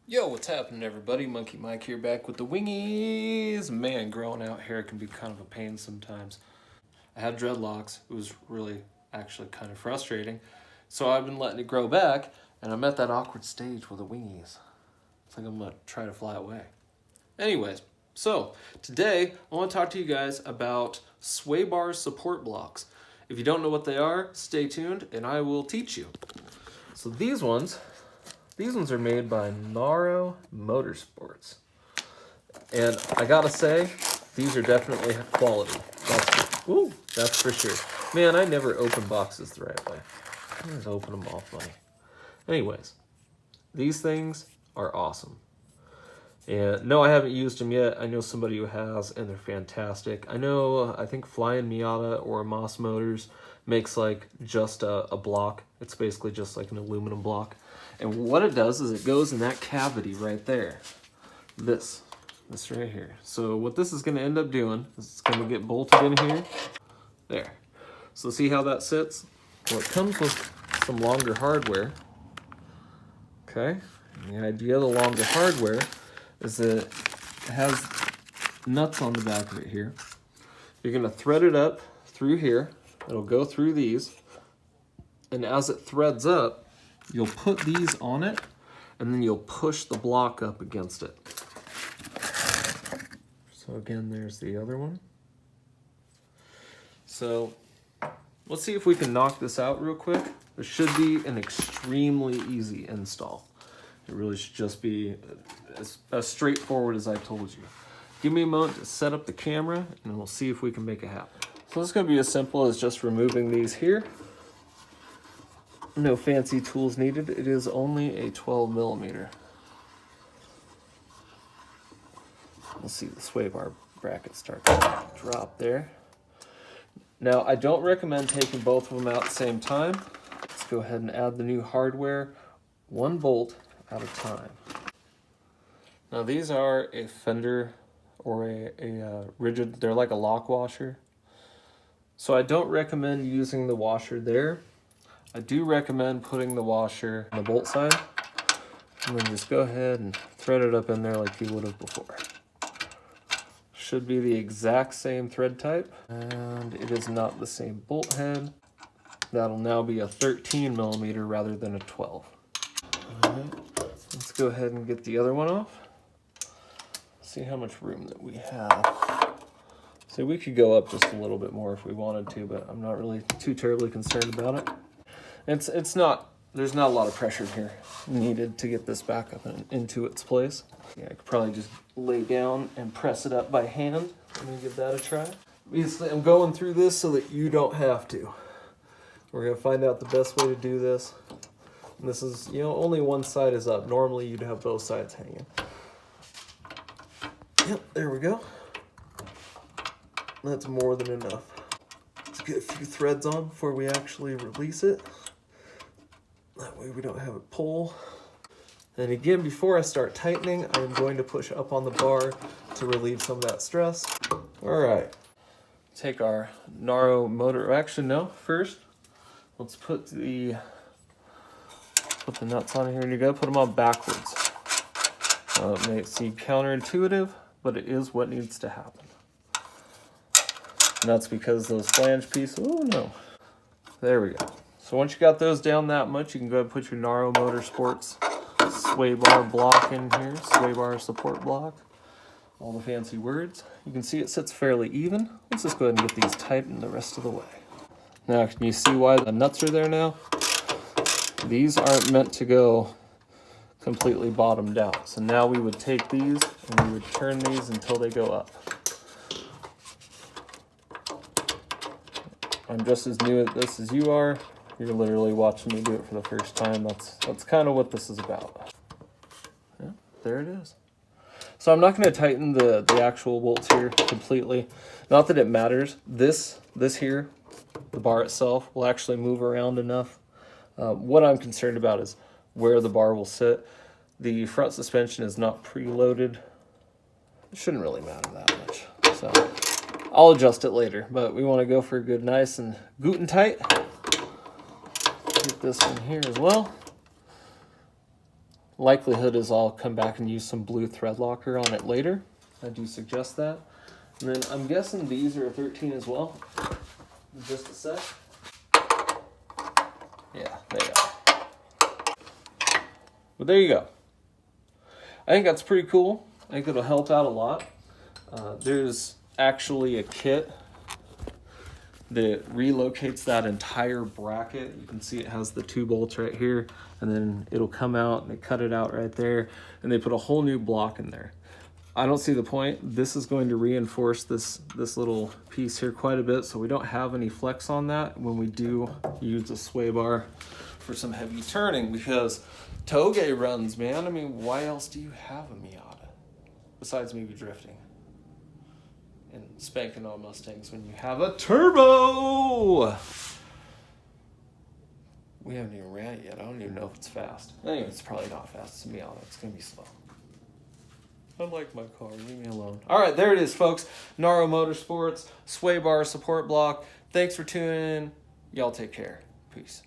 Yo, what's happening, everybody? Monkey Mike here, back with the wingies. Man, growing out hair can be kind of a pain sometimes. I had dreadlocks. It was really actually kind of frustrating. So I've been letting it grow back, and I'm at that awkward stage with the wingies. It's like I'm going to try to fly away. Anyways, so today I want to talk to you guys about sway bar support blocks. If you don't know what they are, stay tuned, and I will teach you. So these ones are made by Naroh Motorsports. And I gotta say, these are definitely quality. That's for sure. Man, I never open boxes the right way. I always open them all funny. Anyways, these things are awesome. And no, I haven't used them yet. I know somebody who has, and they're fantastic. I think Flying Miata or Moss Motors makes like just a block. It's basically just like an aluminum block. And what it does is it goes in that cavity right there. This right here. So what this is going to end up doing is it's going to get bolted in here. There. So see how that sits? Well, it comes with some longer hardware. Okay. And the idea of the longer hardware is that it has nuts on the back of it here. You're going to thread it up through here. It'll go through these. And as it threads up, you'll put these on it, and then you'll push the block up against it. So again, there's the other one. So let's see if we can knock this out real quick. This should be an extremely easy install. It really should just be as straightforward as I told you. Give me a moment to set up the camera, and we'll see if we can make it happen. So this is going to be as simple as just removing these here. No fancy tools needed. It is only a 12 millimeter. We'll see the sway bar bracket start to drop there. Now, I don't recommend taking both of them out at the same time. Let's go ahead and add the new hardware, one bolt at a time. Now, these are a fender or a rigid, they're like a lock washer. So I don't recommend using the washer there. I do recommend putting the washer on the bolt side, and then just go ahead and thread it up in there like you would have before. Should be the exact same thread type, and it is not the same bolt head. That'll now be a 13 millimeter rather than a 12. All right, let's go ahead and get the other one off. See how much room that we have. So we could go up just a little bit more if we wanted to, but I'm not really too terribly concerned about it. There's not a lot of pressure here needed to get this back up and into its place. Yeah, I could probably just lay down and press it up by hand. Let me give that a try. Obviously, I'm going through this so that you don't have to. We're gonna find out the best way to do this. And this is, only one side is up. Normally you'd have both sides hanging. Yep, there we go. That's more than enough. Let's get a few threads on before we actually release it. That way we don't have it pull. And again, before I start tightening, I'm going to push up on the bar to relieve some of that stress. All right. Take our Naroh motor, actually no, first, let's put the nuts on here, and you gotta put them on backwards. It may seem counterintuitive, but it is what needs to happen. And that's because those flange pieces, oh no. There we go. So once you got those down that much, you can go ahead and put your Naroh Motorsports sway bar block in here, sway bar support block, all the fancy words. You can see it sits fairly even. Let's just go ahead and get these tightened the rest of the way. Now, can you see why the nuts are there now? These aren't meant to go completely bottomed out. So now we would take these and we would turn these until they go up. I'm just as new at this as you are. You're literally watching me do it for the first time. That's kind of what this is about. Yeah, there it is. So I'm not going to tighten the actual bolts here completely. Not that it matters. This here, the bar itself, will actually move around enough. What I'm concerned about is where the bar will sit. The front suspension is not preloaded. It shouldn't really matter that much. So I'll adjust it later, but we want to go for a good, nice and Guten tight. Get this in here as well. Likelihood is I'll come back and use some blue thread locker on it later. I do suggest that. And then I'm guessing these are a 13 as well. Just a sec. Yeah, they are. But there you go. I think that's pretty cool. I think it'll help out a lot. There's actually a kit that relocates that entire bracket. You can see it has the 2 bolts right here, and then it'll come out and they cut it out right there, and they put a whole new block in there. I don't see the point. This is going to reinforce this little piece here quite a bit, so we don't have any flex on that when we do use a sway bar for some heavy turning, because Toge runs, man. I mean, why else do you have a Miata besides maybe drifting and spanking on Mustangs when you have a turbo? We haven't even ran it yet. I don't even know if it's fast. Anyway, it's probably not fast. It's a Miata. It's going to be slow. I like my car. Leave me alone. All right, there it is, folks. Naroh Motorsports, sway bar support block. Thanks for tuning in. Y'all take care. Peace.